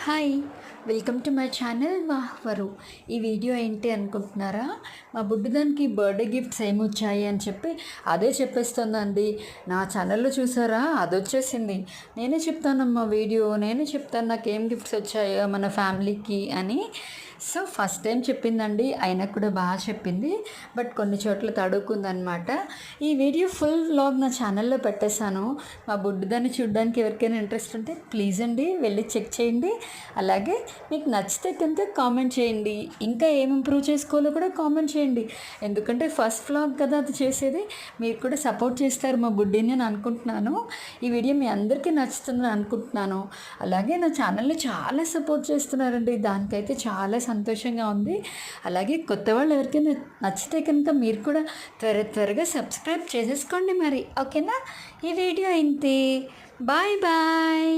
Hi, welcome to my channel వరు. ఈ video ఏంటి అనుకుంటున్నారా? మా బుడ్డిదానికి బర్త్డే గిఫ్ట్స్ ఏమొచ్చాయి అని చెప్పి అదే చెప్పేస్తుందండి. నా ఛానల్లో చూసారా, అది వచ్చేసింది. నేనే చెప్తానమ్మా వీడియో, నేనే చెప్తాను నాకేం గిఫ్ట్స్ వచ్చాయో మన ఫ్యామిలీకి అని. సో ఫస్ట్ టైం చెప్పిందండి, అయినా కూడా బాగా చెప్పింది. బట్ కొన్ని చోట్ల తడుకుందనమాట. ఈ వీడియో ఫుల్ వ్లాగ్ నా ఛానల్లో పెట్టేశాను. మా బుడ్డిదాన్ని చూడడానికి ఎవరికైనా ఇంట్రెస్ట్ ఉంటే ప్లీజ్ అండి వెళ్ళి చెక్ చేయండి. అలాగే మీకు నచ్చితే కనుక కామెంట్ చేయండి. ఇంకా ఏం ఇంప్రూవ్ చేసుకోవాలో కూడా కామెంట్ చేయండి. ఎందుకంటే ఫస్ట్ వ్లాగ్ కదా అది చేసేది. మీరు కూడా సపోర్ట్ చేస్తారు మా బుడ్డిని అని అనుకుంటున్నాను. ఈ వీడియో మీ అందరికీ నచ్చుతుందని అనుకుంటున్నాను. అలాగే నా ఛానల్ని చాలా సపోర్ట్ చేస్తున్నారండి, దానికైతే చాలా సంతోషంగా ఉంది. అలాగే కొత్త వాళ్ళు ఎవరికైనా నచ్చితే కనుక మీరు కూడా త్వరగా సబ్స్క్రైబ్ చేసేసుకోండి మరి. ఓకేనా? ఈ వీడియో ఇంతే. Bye bye.